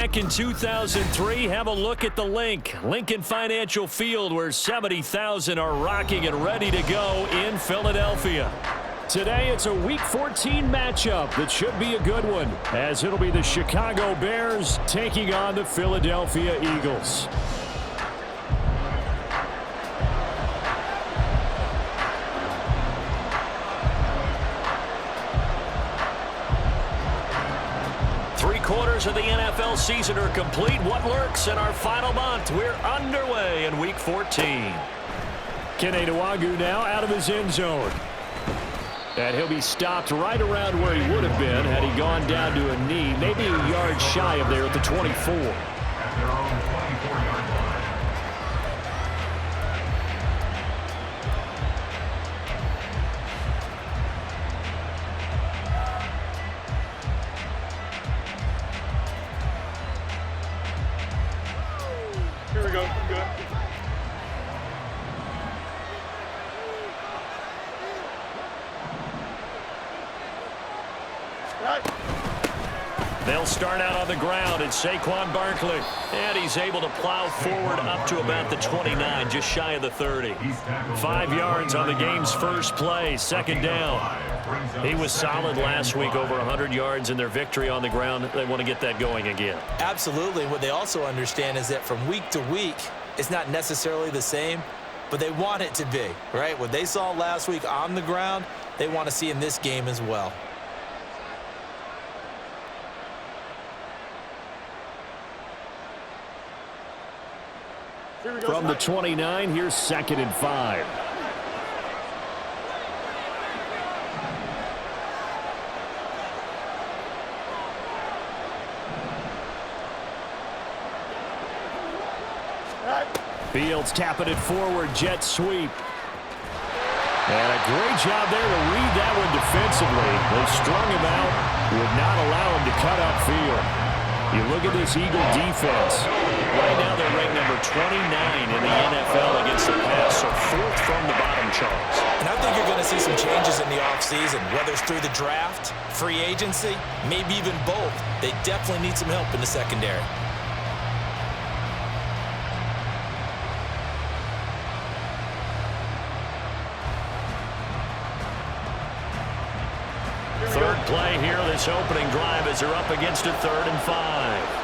back in 2003, have a look at the Lincoln Financial Field, where 70,000 are rocking and ready to go in Philadelphia. Today, it's a Week 14 matchup that should be a good one, as it'll be the Chicago Bears taking on the Philadelphia Eagles. Three-quarters of the NFL season are complete. What lurks in our final month? We're underway in Week 14. Kene Nwangwu now out of his end zone. And he'll be stopped right around where he would have been had he gone down to a knee, maybe a yard shy of there at the 24. At their own 24-yard line. Here we go. Good. They'll start out on the ground. It's Saquon Barkley. And he's able to plow forward up to about the 29, just shy of the 30. 5 yards on the game's first play, second down. He was solid last week, over 100 yards in their victory on the ground. They want to get that going again. Absolutely. What they also understand is that from week to week, it's not necessarily the same, but they want it to be, right? What they saw last week on the ground, they want to see in this game as well. From the 29, here's 2nd and 5. Fields tapping it forward, jet sweep. And a great job there to read that one defensively. They strung him out, would not allow him to cut upfield. You look at this Eagle defense. Right now they're ranked number 29 in the NFL against the pass, so 4th from the bottom, Charles. And I think you're going to see some changes in the offseason, whether it's through the draft, free agency, maybe even both. They definitely need some help in the secondary. Third play here, this opening drive, as they're up against a 3rd and 5.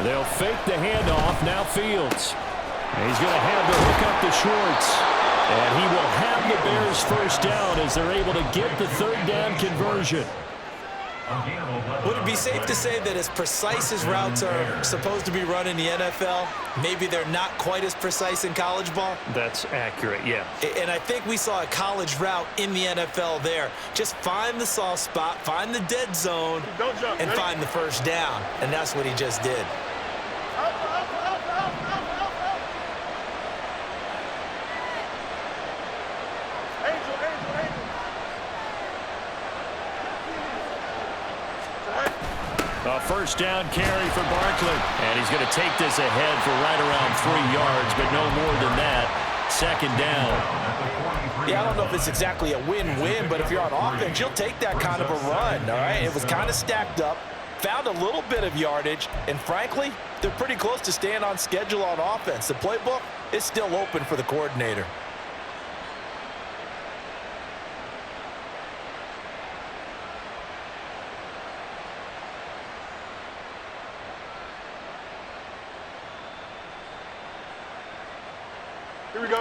They'll fake the handoff, now Fields. And he's going to have to hook up to Schwartz. And he will have the Bears first down as they're able to get the 3rd down conversion. Would it be safe to say that as precise as routes are supposed to be run in the NFL, maybe they're not quite as precise in college ball? That's accurate, yeah. And I think we saw a college route in the NFL there. Just find the soft spot, find the dead zone, and find the first down. And that's what he just did. A first down carry for Barkley. And he's going to take this ahead for right around 3 yards, but no more than that. 2nd down. Yeah, I don't know if it's exactly a win-win, but if you're on offense, you'll take that kind of a run, all right? It was kind of stacked up, found a little bit of yardage, and frankly, they're pretty close to staying on schedule on offense. The playbook is still open for the coordinator.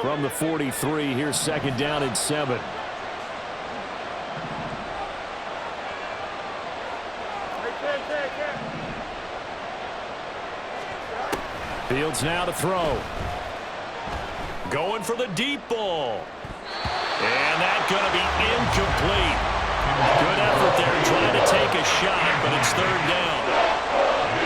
From the 43, here's 2nd down and 7. Fields now to throw. Going for the deep ball. And that's going to be incomplete. Good effort there trying to take a shot, but it's 3rd down.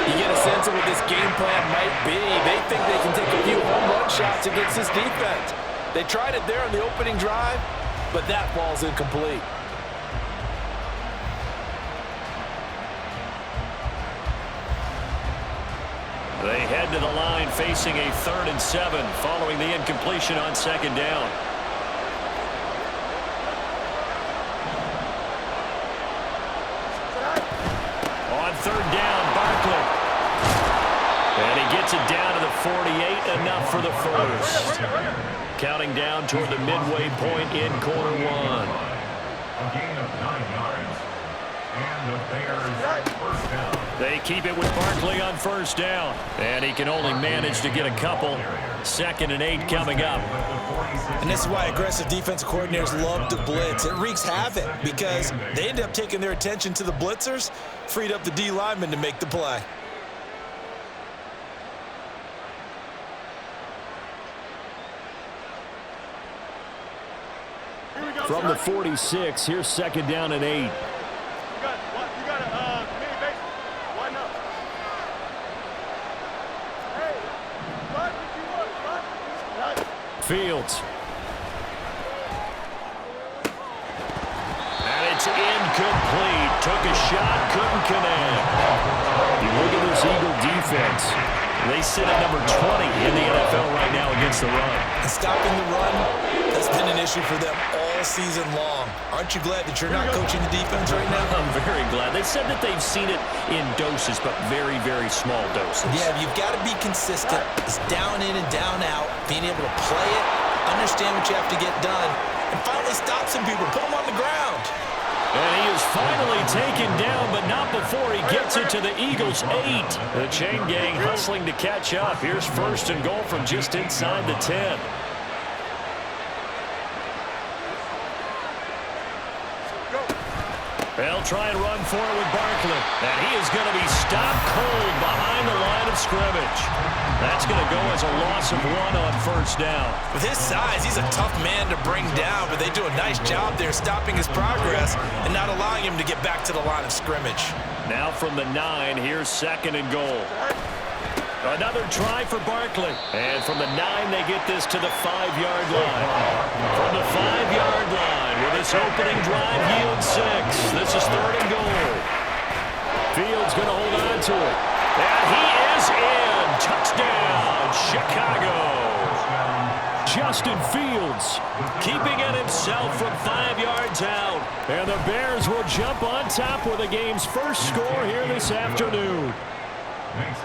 You get a sense of what this game plan might be. They think they can take a few home run shots against this defense. They tried it there on the opening drive, but that ball's incomplete. They head to the line facing a 3rd and 7 following the incompletion on 2nd down. On 3rd down, Barkley. And he gets it down to the 48, enough for the first. Counting down toward the midway point in quarter 1. A gain of 9 yards. And the Bears first down. They keep it with Barkley on 1st down. And he can only manage to get a couple. 2nd and 8 coming up. And this is why aggressive defensive coordinators love to blitz. It wreaks havoc because they end up taking their attention to the blitzers, freed up the D lineman to make the play. From the 46, here's 2nd down and 8. Fields. And it's incomplete. Took a shot, couldn't connect. You look at this Eagle defense. They sit at number 20 in the NFL right now against the run. And stopping the run has been an issue for them all season long. Aren't you glad that you're not coaching the defense right now? I'm very glad. They said that they've seen it in doses, but very, very small doses. Yeah, you've got to be consistent. It's down in and down out, being able to play it, understand what you have to get done, and finally stop some people, put them on the ground. And he is finally taken down, but not before he gets it to the Eagles' 8. The chain gang hustling to catch up. Here's 1st and goal from just inside the 10. They'll try and run for it with Barkley. And he is going to be stopped cold behind the line of scrimmage. That's going to go as a loss of 1 on 1st down. With his size, he's a tough man to bring down, but they do a nice job there stopping his progress and not allowing him to get back to the line of scrimmage. Now from the 9, here's 2nd and goal. Another try for Barkley. And from the 9, they get this to the 5-yard line. From the 5-yard line, with this opening drive yield 6. This is 3rd and goal. Fields going to hold on to it. And he is in. Touchdown, Chicago. Justin Fields keeping it himself from 5 yards out. And the Bears will jump on top with the game's first score here this afternoon.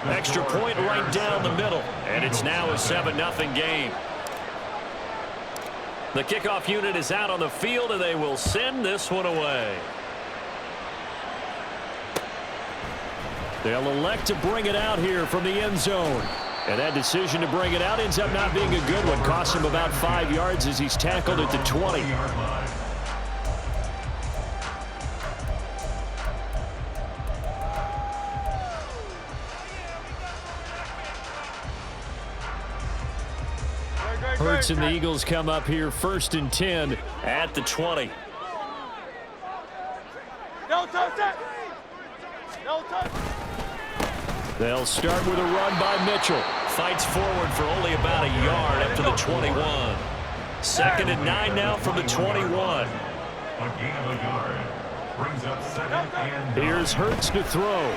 Extra point right down the middle, and it's now a 7-0 game. The kickoff unit is out on the field, and they will send this one away. They'll elect to bring it out here from the end zone. And that decision to bring it out ends up not being a good one. Costs him about 5 yards as he's tackled at the 20. Hurts and the Eagles come up here 1st and 10 at the 20. No touch it. No touch. They'll start with a run by Mitchell. Fights forward for only about a yard up to the 21. 2nd and 9 now from the 21. A gain of a yard. Brings up 2nd and 9. Here's Hurts to throw.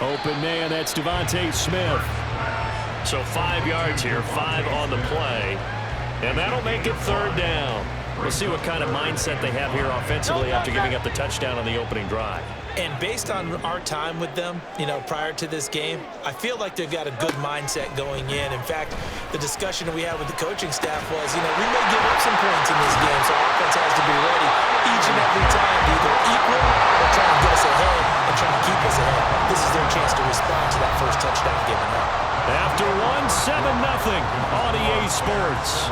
Open man, that's Devontae Smith. So 5 yards here, 5 on the play. And that'll make it 3rd down. We'll see what kind of mindset they have here offensively after giving up the touchdown on the opening drive. And based on our time with them, prior to this game, I feel like they've got a good mindset going in. In fact, the discussion we had with the coaching staff was, we may give up some points in this game, so offense has to be ready each and every time to either equal or try to get us ahead and try to keep us ahead. This is their chance to respond to that first touchdown given up. After 7-0 on EA Sports.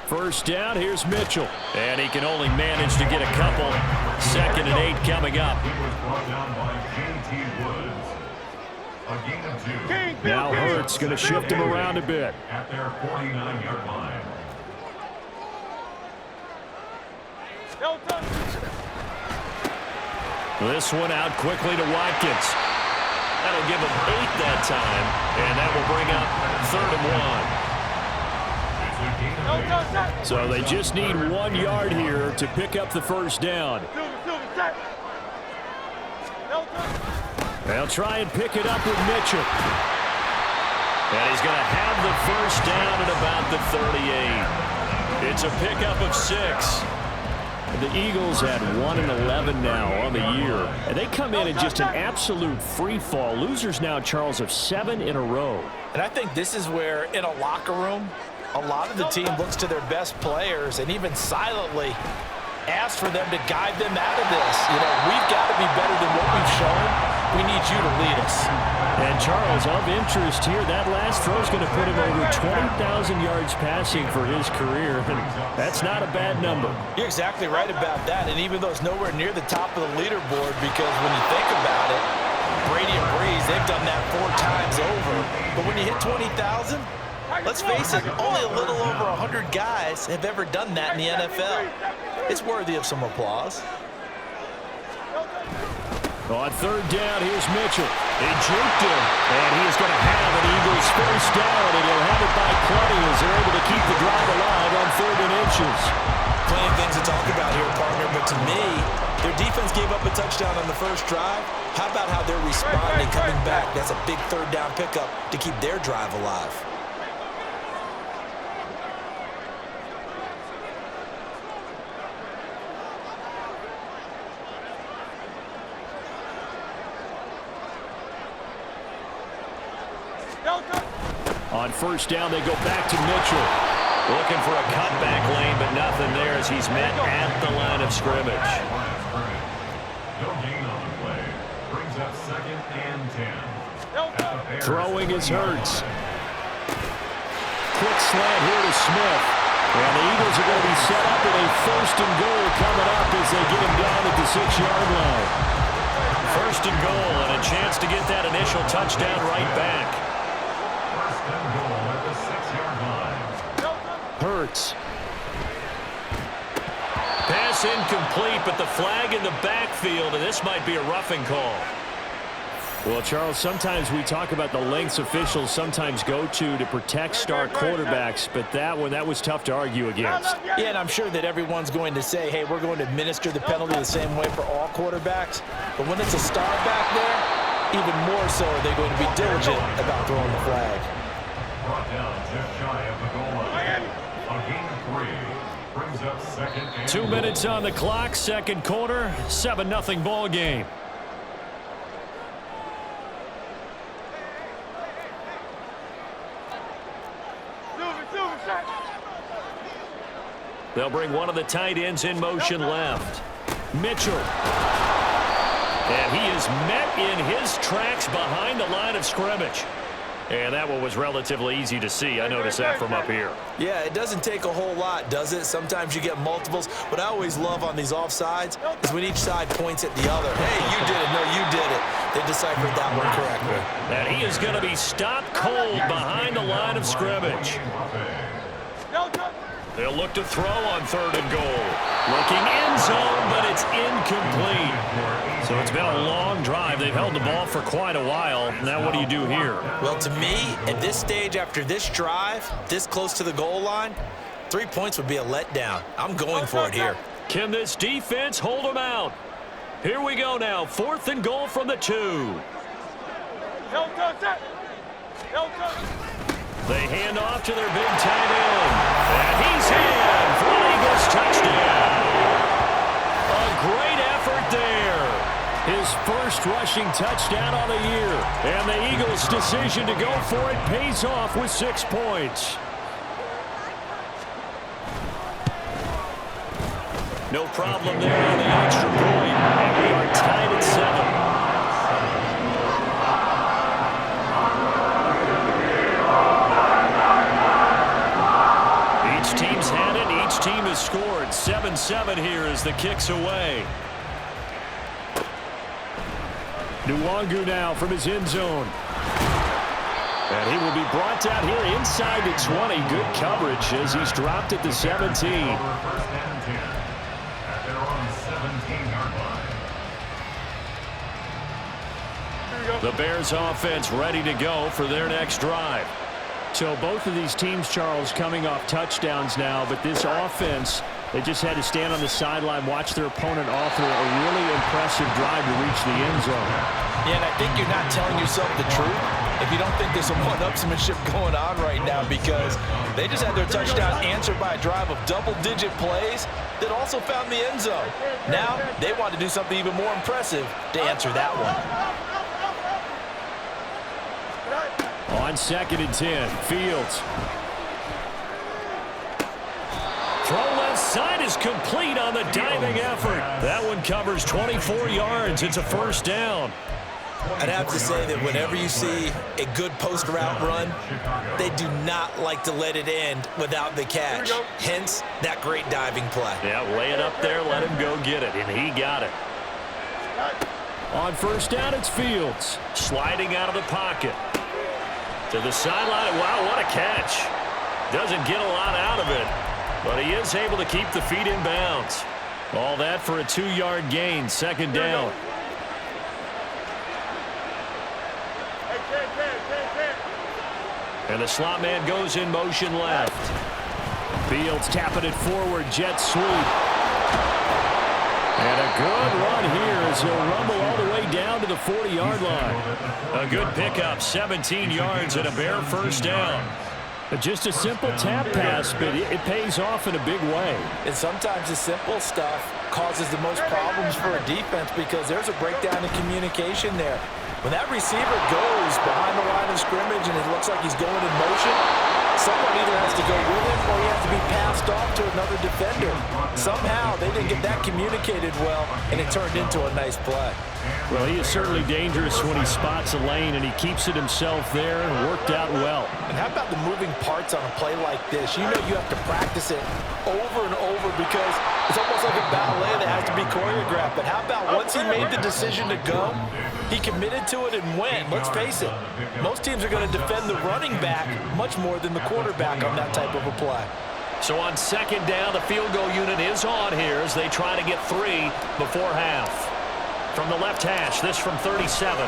First down, here's Mitchell. And he can only manage to get a couple. 2nd and 8 coming up. He was brought down by J.T. Woods. A gain of 2. Now Hurts going to shift him around a bit. At their 49-yard line. This one out quickly to Watkins. That'll give him 8 that time, and that will bring up 3rd and 1. So they just need 1 yard here to pick up the first down. They'll try and pick it up with Mitchell. And he's going to have the first down at about the 38. It's a pickup of 6. The Eagles at 1-11 now on the year. And they come in just an absolute free fall. Losers now, Charles, of 7 in a row. And I think this is where, in a locker room, a lot of the team looks to their best players and even silently asks for them to guide them out of this. You know, we've got to be better than what we've shown. We need you to lead us. And Charles, of interest here, that last throw is going to put him over 20,000 yards passing for his career. And that's not a bad number. You're exactly right about that. And even though it's nowhere near the top of the leaderboard, because when you think about it, Brady and Breeze, they've done that 4 times over. But when you hit 20,000, let's face it, only a little over 100 guys have ever done that in the NFL. It's worthy of some applause. On 3rd down, here's Mitchell. He juked him, and he is going to have an Eagles first down, and he'll have it by plenty as they're able to keep the drive alive on 3rd and inches. Plenty of things to talk about here, partner, but to me, their defense gave up a touchdown on the first drive. How about how they're responding, coming back? That's a big 3rd down pickup to keep their drive alive. On 1st down, they go back to Mitchell. Looking for a cutback lane, but nothing there as he's met at the line of scrimmage. No gain on the play. Brings up 2nd and 10. Throwing is Hurts. Quick slant here to Smith. And the Eagles are going to be set up with a 1st and goal coming up as they get him down at the 6-yard line. 1st and goal and a chance to get that initial touchdown right back. Hurts. Pass incomplete, but the flag in the backfield, and this might be a roughing call. Well, Charles, sometimes we talk about the lengths officials sometimes go to protect star quarterbacks, but that was tough to argue against. Yeah, and I'm sure that everyone's going to say, hey, we're going to administer the penalty the same way for all quarterbacks. But when it's a star back there, even more so are they going to be diligent about throwing the flag. Brought down just shy of the goal line. A gain of 3. Brings up 2nd and 2 minutes on the clock, 2nd quarter, 7-0 ball game. They'll bring one of the tight ends in motion left. Mitchell. And he is met in his tracks behind the line of scrimmage. And that one was relatively easy to see. I noticed that from up here. Yeah, it doesn't take a whole lot, does it? Sometimes you get multiples. What I always love on these offsides is when each side points at the other. Hey, you did it. No, you did it. They deciphered that one correctly. And he is going to be stopped cold behind the line of scrimmage. They'll look to throw on 3rd and goal. Looking end zone, but it's incomplete. So it's been a long drive. They've held the ball for quite a while. Now what do you do here? Well, to me, at this stage after this drive, this close to the goal line, 3 points would be a letdown. I'm going for it here. Can this defense hold them out? Here we go now. 4th and goal from the 2. They hand off to their big tight end. And he's in for an Eagles touchdown. A great effort there. His first rushing touchdown on the year. And the Eagles' decision to go for it pays off with 6 points. No problem there on the extra point. And we are tied at 7. Team's had it. Each team has scored. 7-7 here as the kick's away. Nwangu now from his end zone. And he will be brought down here inside the 20. Good coverage as he's dropped at the 17. The Bears offense ready to go for their next drive. So both of these teams, Charles, coming off touchdowns now, but this offense, they just had to stand on the sideline, watch their opponent author a really impressive drive to reach the end zone. Yeah, and I think you're not telling yourself the truth if you don't think there's some one-upsmanship going on right now, because they just had their touchdown answered by a drive of double-digit plays that also found the end zone. Now they want to do something even more impressive to answer that one. On 2nd and 10, Fields. Throw left side is complete on the diving effort. That one covers 24 yards. It's a first down. I'd have to say that whenever you see a good post route run, they do not like to let it end without the catch. Hence, that great diving play. Yeah, lay it up there, let him go get it, and he got it. On first down, it's Fields. Sliding out of the pocket. To the sideline. Wow, what a catch. Doesn't get a lot out of it, but he is able to keep the feet in bounds. All that for a 2-yard gain, 2nd down. And the slot man goes in motion left. Fields tapping it forward, jet sweep. And a good run here as he'll rumble all the way down to the 40-yard line. A good pickup, 17 yards and a Bear first down. Just a simple tap pass, but it pays off in a big way. And sometimes the simple stuff causes the most problems for a defense because there's a breakdown in communication there. When that receiver goes behind the line of scrimmage and it looks like he's going in motion, someone either has to go with him or he has to be passed off to another defender. Somehow they didn't get that communicated well, and it turned into a nice play. Well, he is certainly dangerous when he spots a lane, and he keeps it himself there and worked out well. And how about the moving parts on a play like this? You know you have to practice it over and over because it's almost like a ballet that has to be choreographed. But how about once he made the decision to go, he committed to it and went. Let's face it, most teams are going to defend the running back much more than the quarterback on that type of a play. So on 2nd down, the field goal unit is on here as they try to get 3 before half. From the left hash, this from 37.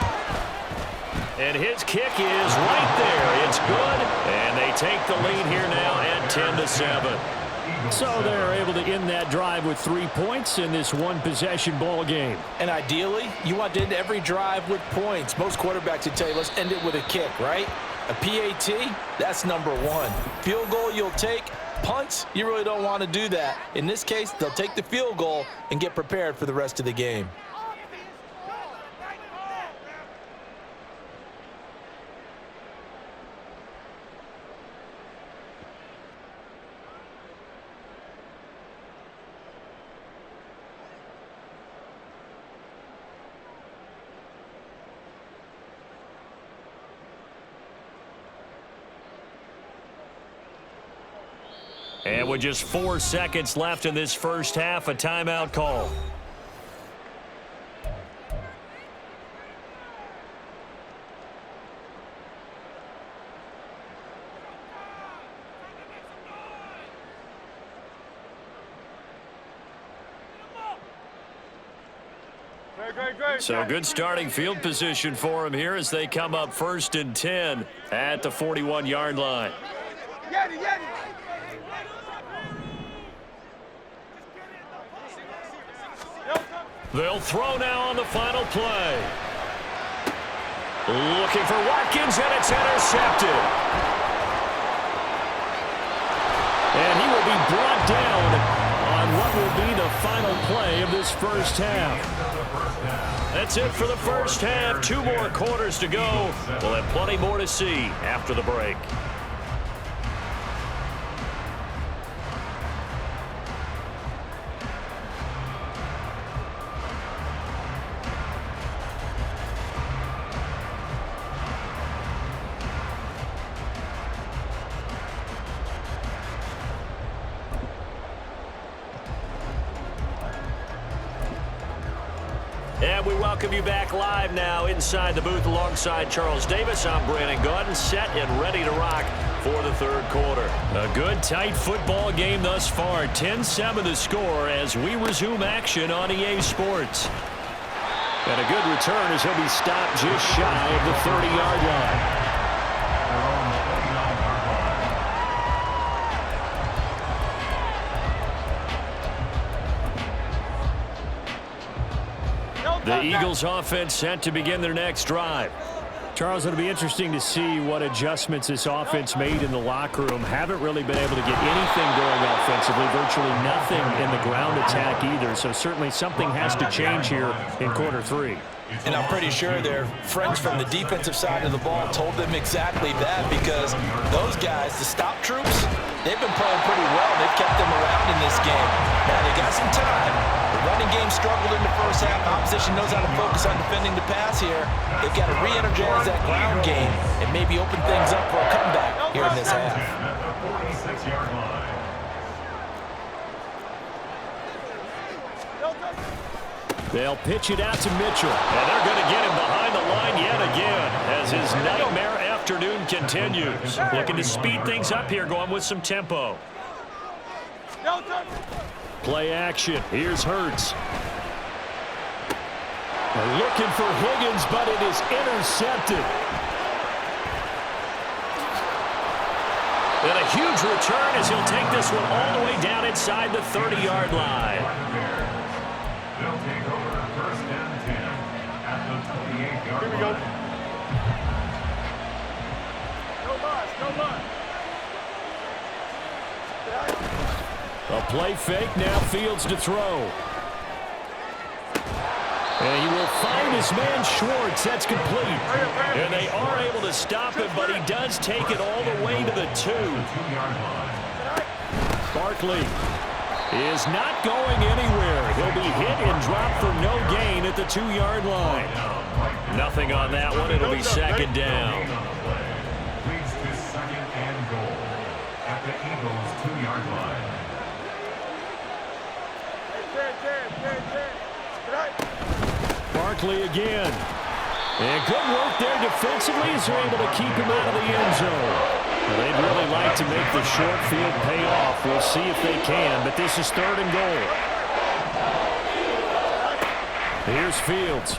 And his kick is right there. It's good, and they take the lead here now at 10-7. So they're able to end that drive with 3 points in this one-possession ball game. And ideally, you want to end every drive with points. Most quarterbacks would tell you, let's end it with a kick, right? A PAT, that's number 1. Field goal you'll take. Punts, you really don't want to do that. In this case, they'll take the field goal and get prepared for the rest of the game. And with just 4 seconds left in this first half, a timeout call. So good starting field position for him here as they come up 1st and 10 at the 41-yard line. They'll throw now on the final play. Looking for Watkins, and it's intercepted. And he will be brought down on what will be the final play of this first half. That's it for the first half. 2 more quarters to go. We'll have plenty more to see after the break. And we welcome you back live now inside the booth alongside Charles Davis. I'm Brandon Gaudin, set and ready to rock for the 3rd quarter. A good, tight football game thus far. 10-7 the score as we resume action on EA Sports. And a good return as he'll be stopped just shy of the 30-yard line. The Eagles offense set to begin their next drive. Charles, it'll be interesting to see what adjustments this offense made in the locker room. Haven't really been able to get anything going offensively, virtually nothing in the ground attack either. So certainly something has to change here in quarter three. And I'm pretty sure their friends from the defensive side of the ball told them exactly that, because those guys, the stop troops, they've been playing pretty well. They've kept them around in this game. Now, they got some time. The running game struggled in the first half. Opposition knows how to focus on defending the pass here. They've got to re-energize that ground game and maybe open things up for a comeback here in this half. They'll pitch it out to Mitchell. And they're going to get him behind the line yet again as his nightmare afternoon continues. Looking to speed things up here, going with some tempo. Play action. Here's Hurts. They're looking for Higgins, but it is intercepted. And a huge return as he'll take this one all the way down inside the 30-yard line. They'll take over first and 10 at the 28-yard line. Here we go. No bus. A play fake, now Fields to throw. And he will find his man Schwartz. That's complete. And they are able to stop him, but he does take it all the way to the 2. Barkley is not going anywhere. He'll be hit and dropped for no gain at the 2-yard line. Nothing on that one. It'll be second down. Leads to second and goal at the Eagles' 2-yard line. Barkley again. And good work there defensively as they're able to keep him out of the end zone. Well, they'd really like to make the short field pay off. We'll see if they can, but this is 3rd and goal. Here's Fields.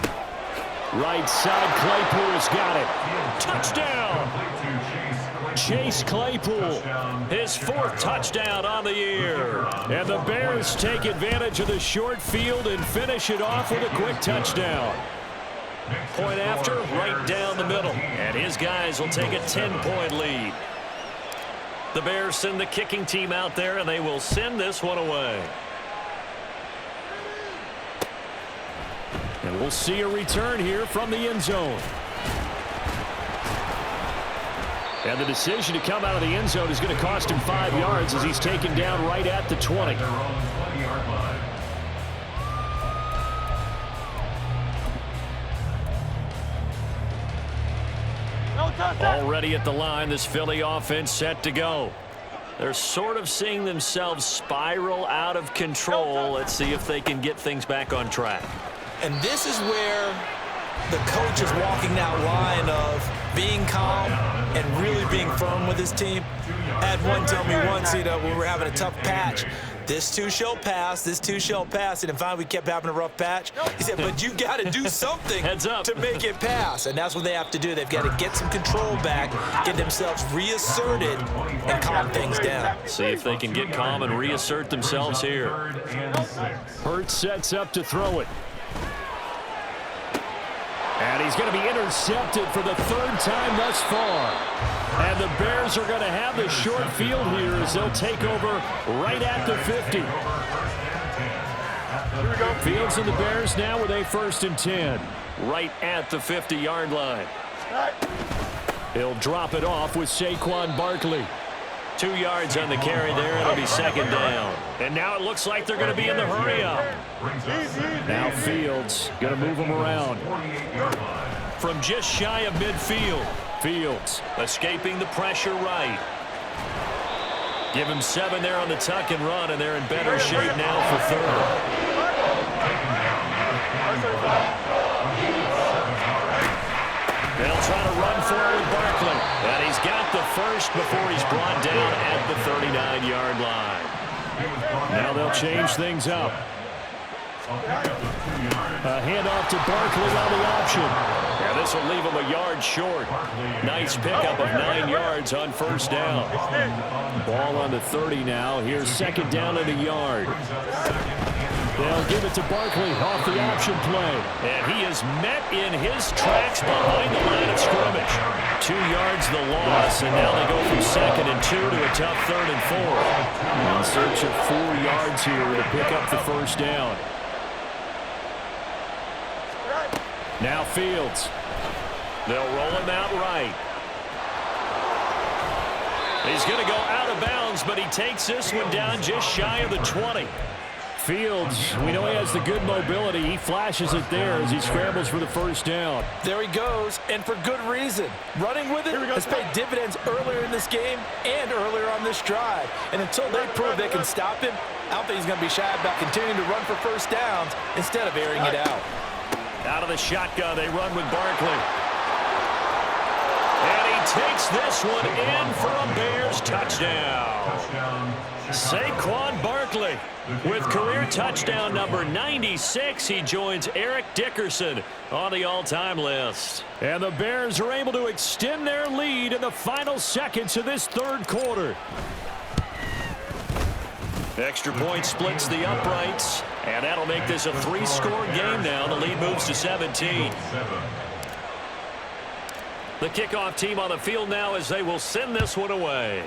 Right side, Claypool's got it. Touchdown! Chase Claypool, his 4th touchdown on the year. And the Bears take advantage of the short field and finish it off with a quick touchdown. Point after, right down the middle. And his guys will take a 10-point lead. The Bears send the kicking team out there, and they will send this one away. And we'll see a return here from the end zone. And the decision to come out of the end zone is going to cost him 5 yards as he's taken down right at the 20. Already at the line, this Philly offense set to go. They're sort of seeing themselves spiral out of control. Let's see if they can get things back on track. And this is where the coach is walking that line of being calm and really being firm with his team. I had one tell me once, when we were having a tough patch, this too shall pass, this too shall pass. And finally, we kept having a rough patch. He said, but you got to do something Heads up. to make it pass. And that's what they have to do. They've got to get some control back, get themselves reasserted, and calm things down. See if they can get calm and reassert themselves here. Hurts sets up to throw it. And he's going to be intercepted for the 3rd time thus far. And the Bears are going to have the short field here as they'll take over right at the 50. Here we go. Fields and the Bears now with a 1st and 10. Right at the 50-yard line. He'll drop it off with Saquon Barkley. 2 yards on the carry there. It'll be second down. And now it looks like they're going to be in the hurry-up. Now Fields going to move them around. From just shy of midfield, Fields escaping the pressure right. Give him 7 there on the tuck and run, and they're in better shape now for 3rd. They'll try to run forward with Barkley. And he's got the first before he's brought down at the 39-yard line. Now they'll change things up. A handoff to Barkley on the option. And this will leave him a yard short. Nice pickup of 9 yards on first down. Ball on the 30 now. Here's second down and a yard. They'll give it to Barkley off the option play. And he is met in his tracks behind the line of scrimmage. 2 yards the loss, and now they go from 2nd and 2 to a tough 3rd and 4. In search of 4 yards here to pick up the first down. Now Fields. They'll roll him out right. He's going to go out of bounds, but he takes this one down just shy of the 20. Fields, we know he has the good mobility. He flashes it there as he scrambles for the first down. There he goes, and for good reason. Running with it has paid dividends earlier in this game and earlier on this drive. And until they prove they can stop him, I don't think he's going to be shy about continuing to run for first downs instead of airing it out. Out of the shotgun, they run with Barkley. And he takes this one in for a Bears touchdown. Saquon Barkley with career touchdown number 96. He joins Eric Dickerson on the all-time list. And the Bears are able to extend their lead in the final seconds of this 3rd quarter. Extra point splits the uprights, and that'll make this a 3-score game now. The lead moves to 17. The kickoff team on the field now as they will send this one away.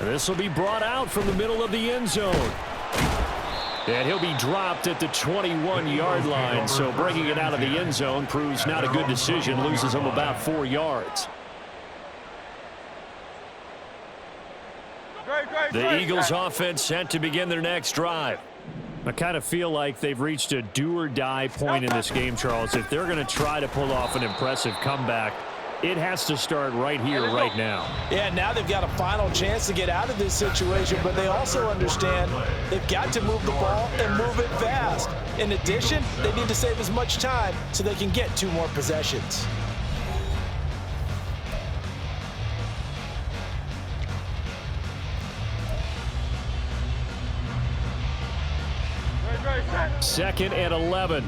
This will be brought out from the middle of the end zone. And he'll be dropped at the 21-yard line, so bringing it out of the end zone proves not a good decision, loses him about 4 yards. The Eagles offense set to begin their next drive. I kind of feel like they've reached a do-or-die point in this game, Charles. If they're going to try to pull off an impressive comeback, it has to start right here, right now. Yeah, now they've got a final chance to get out of this situation, but they also understand they've got to move the ball and move it fast. In addition, they need to save as much time so they can get 2 more possessions. Second and 11.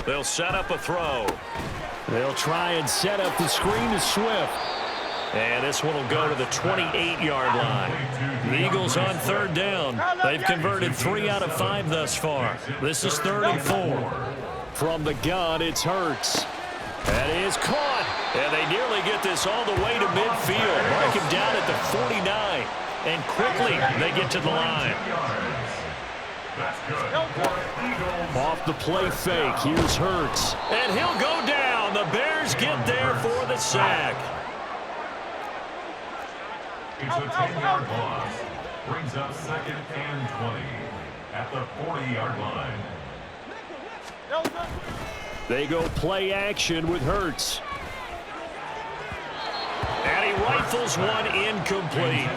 They'll set up a throw. They'll try and set up the screen to Swift. And this one will go to the 28-yard line. The Eagles on 3rd down. They've converted 3 out of 5 thus far. This is 3rd and 4. From the gun, it's Hurts. That is caught. And they nearly get this all the way to midfield. Mark him down at the 49. And quickly, they get to the line. Off the play fake, here's Hurts. And he'll go down. The Bears get there for the sack. It's a 10-yard loss. Brings up 2nd and 20 at the 40-yard line. They go play action with Hurts. And he rifles one incomplete.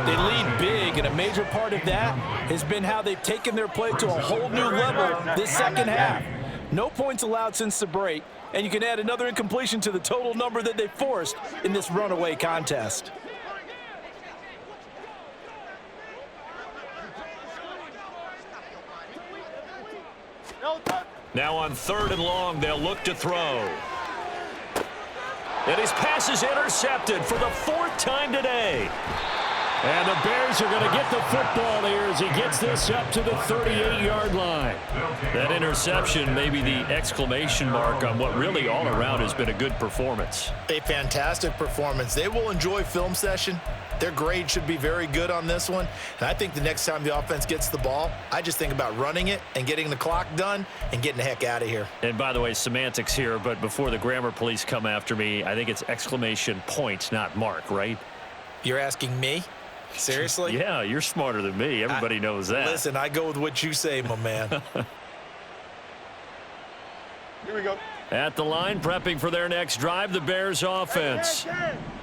They lead big, and a major part of that has been how they've taken their play to a whole new level this second half. No points allowed since the break, and you can add another incompletion to the total number that they forced in this runaway contest. Now on 3rd and long, they'll look to throw. And his pass is intercepted for the 4th time today. And the Bears are going to get the football here as he gets this up to the 38-yard line. That interception may be the exclamation mark on what really all around has been a good performance. A fantastic performance. They will enjoy film session. Their grade should be very good on this one. And I think the next time the offense gets the ball, I just think about running it and getting the clock done and getting the heck out of here. And by the way, semantics here, but before the grammar police come after me, I think it's exclamation point, not mark, right? You're asking me? Seriously? Yeah, you're smarter than me. Everybody knows that. Listen, I go with what you say, my man. Here we go. At the line, prepping for their next drive, the Bears offense.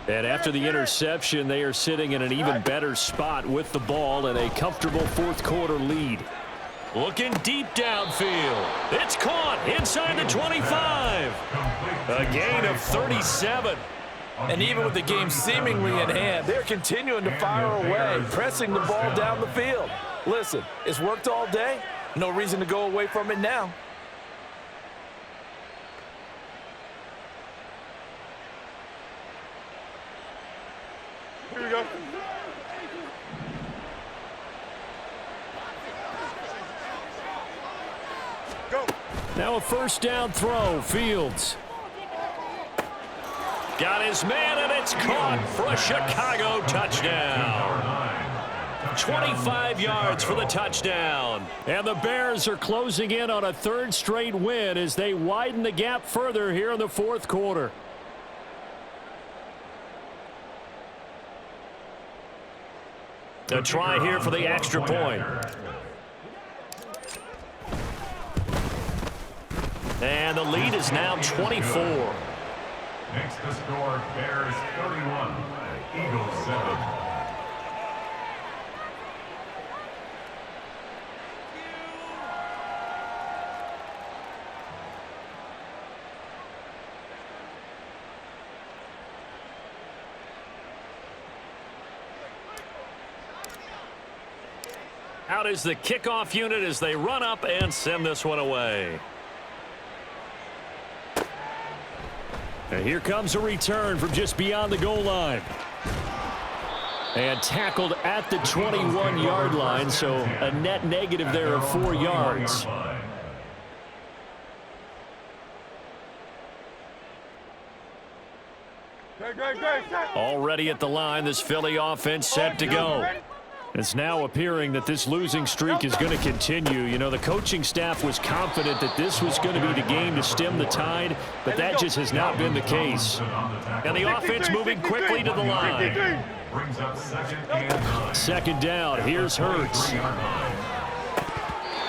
And after the interception, they are sitting in an even better spot with the ball and a comfortable 4th quarter lead. Looking deep downfield. It's caught inside the 25. A gain of 37. And even with the game seemingly in hand, they're continuing to fire away, pressing the ball down the field. Listen, it's worked all day. No reason to go away from it now. Here we go. Go. Now a first down throw, Fields. Got his man, and it's caught for a Chicago touchdown. 25 yards for the touchdown. And the Bears are closing in on a third straight win as they widen the gap further here in the fourth quarter. A try here for the extra point. And the lead is now 24. Makes the score Bears 31, Eagles 7. Out is the kickoff unit as they run up and send this one away. And here comes a return from just beyond the goal line. And tackled at the 21-yard line, so a net negative there of 4 yards. Already at the line, this Philly offense set to go. It's now appearing that this losing streak is going to continue. You know, the coaching staff was confident that this was going to be the game to stem the tide, but that just has not been the case. And the offense moving quickly to the line. Brings up second and 9. Second down, here's Hurts.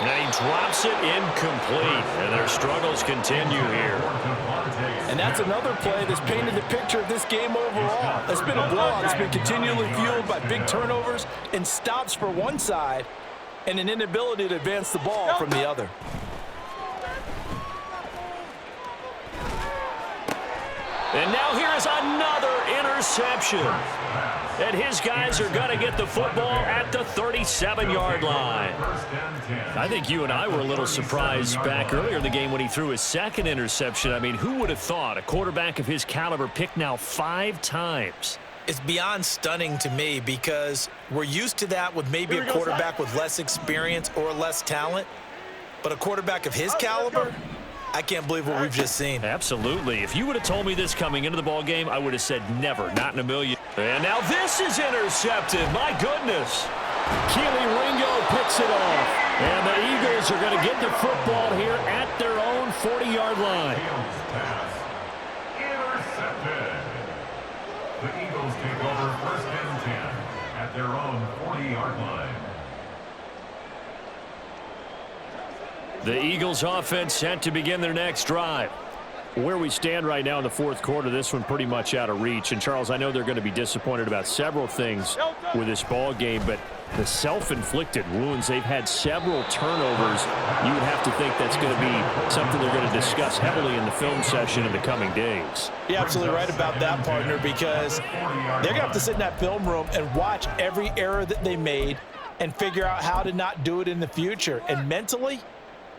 And he drops it incomplete, and their struggles continue here. And that's another play that's painted the picture of this game overall. It's been a blowout. It's been continually fueled by big turnovers and stops for one side and an inability to advance the ball from the other. And now here is another interception. And his guys are going to get the football at the 37-yard line. I think you and I were a little surprised back earlier in the game when he threw his second interception. I mean, who would have thought a quarterback of his caliber picked now 5 times? It's beyond stunning to me because we're used to that with maybe a quarterback with less experience or less talent. But a quarterback of his caliber, I can't believe what we've just seen. Absolutely. If you would have told me this coming into the ball game, I would have said never, not in a million. And now this is intercepted. My goodness. Keely Ringo picks it off. And the Eagles are going to get the football here at their own 40-yard line. Pass intercepted. The Eagles take over first and 10 at their own 40-yard line. The Eagles offense set to begin their next drive. Where we stand right now in the fourth quarter, this one pretty much out of reach. And, Charles, I know they're going to be disappointed about several things with this ball game, but the self-inflicted wounds, they've had several turnovers. You would have to think that's going to be something they're going to discuss heavily in the film session in the coming days. You're absolutely right about that, partner, because they're going to have to sit in that film room and watch every error that they made and figure out how to not do it in the future. And mentally,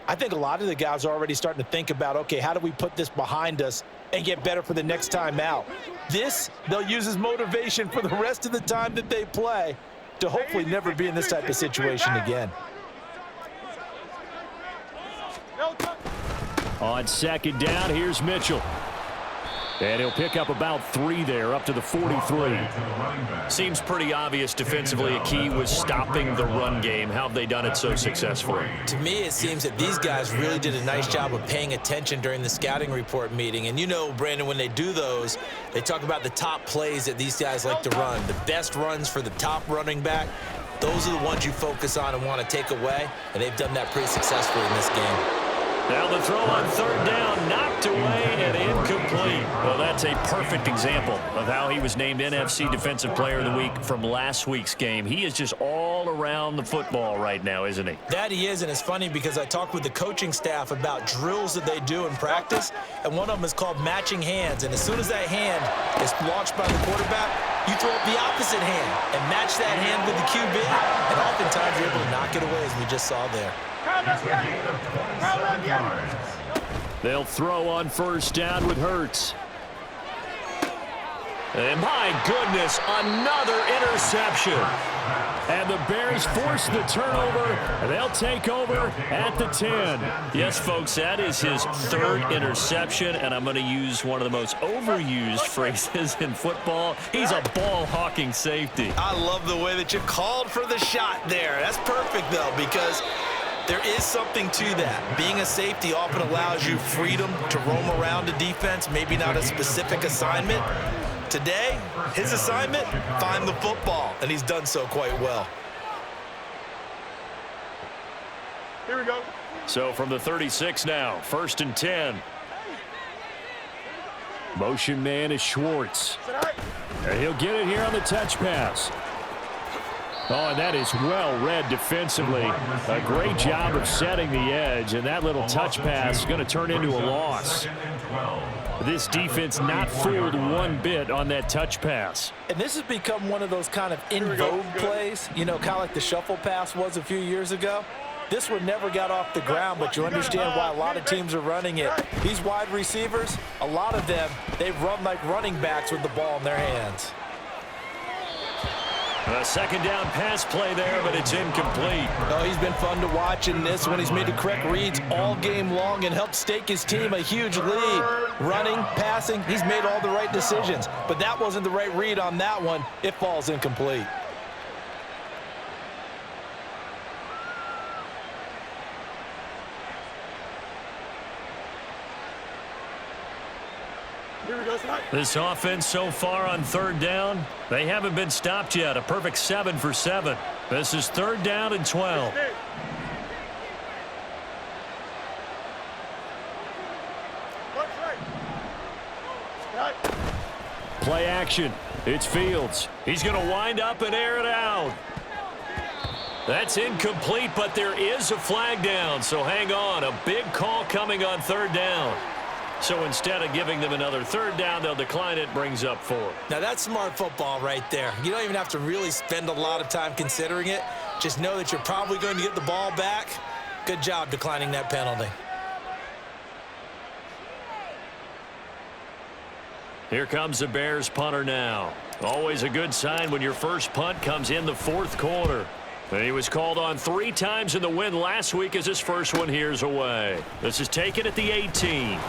I think a lot of the guys are already starting to think about, okay, how do we put this behind us and get better for the next time out? This, they'll use as motivation for the rest of the time that they play to hopefully never be in this type of situation again. On second down, here's Mitchell. And he'll pick up about 3 there, up to the 43. Seems pretty obvious defensively a key was stopping the run game. How have they done it so successfully? To me, it seems that these guys really did a nice job of paying attention during the scouting report meeting. And you know, Brandon, when they do those, they talk about the top plays that these guys like to run. The best runs for the top running back, those are the ones you focus on and want to take away. And they've done that pretty successfully in this game. Now the throw on third down, knocked away and incomplete. Well, that's a perfect example of how he was named NFC Defensive Player of the Week from last week's game. He is just all around the football right now, isn't he? That he is, and it's funny because I talked with the coaching staff about drills that they do in practice, and one of them is called matching hands. And as soon as that hand is launched by the quarterback, you throw up the opposite hand and match that hand with the QB, and oftentimes you're able to knock it away, as we just saw there. They'll throw on first down with Hurts. And my goodness, another interception. And the Bears force the turnover. They'll take over at the 10. Yes, folks, that is his third interception, and I'm going to use one of the most overused phrases in football. He's a ball-hawking safety. I love the way that you called for the shot there. That's perfect, though, because there is something to that. Being a safety often allows you freedom to roam around a defense, maybe not a specific assignment. Today, his assignment, find the football, and he's done so quite well. Here we go. So from the 36 now, 1st and 10. Motion man is Schwartz. And he'll get it here on the touch pass. Oh, and that is well read defensively. A great job of setting the edge, and that little touch pass is going to turn into a loss. This defense not fooled one bit on that touch pass. And this has become one of those kind of in vogue plays, you know, kind of like the shuffle pass was a few years ago. This one never got off the ground, but you understand why a lot of teams are running it. These wide receivers, a lot of them, they run like running backs with the ball in their hands. A second down pass play there, but it's incomplete. Oh, he's been fun to watch in this one. He's made the correct reads all game long and helped stake his team a huge lead. Running, passing, he's made all the right decisions. But that wasn't the right read on that one. It falls incomplete. This offense so far on third down, they haven't been stopped yet. A perfect 7 for 7. This is 3rd down and 12. Play action. It's Fields. He's going to wind up and air it out. That's incomplete, but there is a flag down, so hang on. A big call coming on 3rd down. So instead of giving them another 3rd down, they'll decline it, brings up 4. Now that's smart football right there. You don't even have to really spend a lot of time considering it. Just know that you're probably going to get the ball back. Good job declining that penalty. Here comes the Bears punter now. Always a good sign when your first punt comes in the 4th quarter. He was called on 3 times in the win last week as his first one here's away. This is taken at the 18.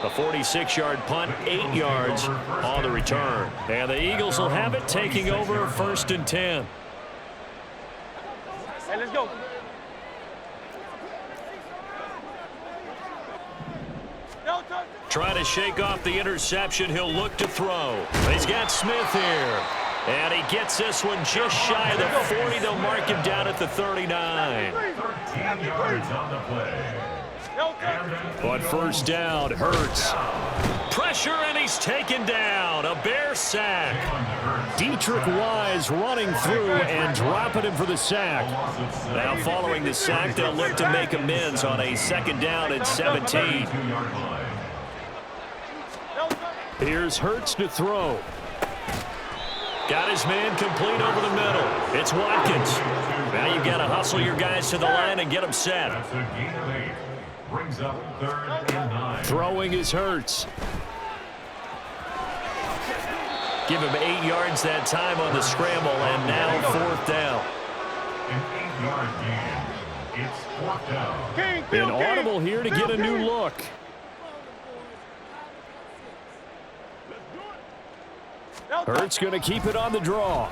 A 46-yard punt, 8 yards on the return. And the Eagles will have it, taking over 1st and 10. Hey, let's go. Trying to shake off the interception. He'll look to throw. He's got Smith here. And he gets this one just shy of the 40. They'll mark him down at the 39. 13 yards on the play. On first down, Hurts. Pressure, and he's taken down. A Bear sack. Dietrich Wise running through and dropping him for the sack. Now following the sack, they'll look to make amends on a 2nd down and 17. Here's Hurts to throw. Got his man complete over the middle. It's Watkins. Now you've got to hustle your guys to the line and get them set. That's a gain of 8. Brings up 3rd and 9. Throwing is Hurts. Give him 8 yards that time on the scramble, and now 4th down. An 8-yard gain. It's 4th down. An audible here to get a new look. Hurts going to keep it on the draw.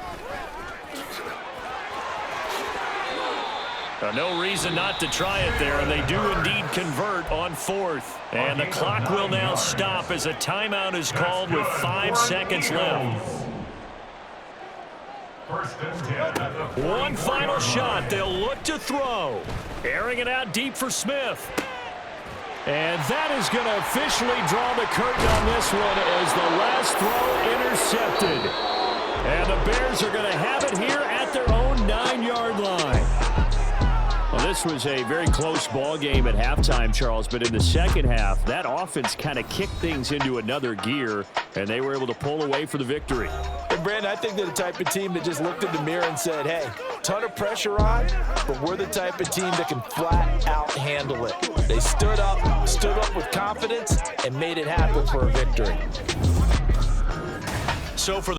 No reason not to try it there, and they do indeed convert on 4th. And the clock will now stop as a timeout is called with 5 seconds left. 1st and 10 at the 40. One final shot. They'll look to throw. Airing it out deep for Smith. And that is going to officially draw the curtain on this one as the last throw intercepted. And the Bears are going to have it here at their own 9-yard line. Well, this was a very close ball game at halftime, Charles, but in the second half, that offense kind of kicked things into another gear, and they were able to pull away for the victory. And Brandon, I think they're the type of team that just looked in the mirror and said, hey, ton of pressure on, but we're the type of team that can flat out handle it. They stood up with confidence, and made it happen for a victory. So for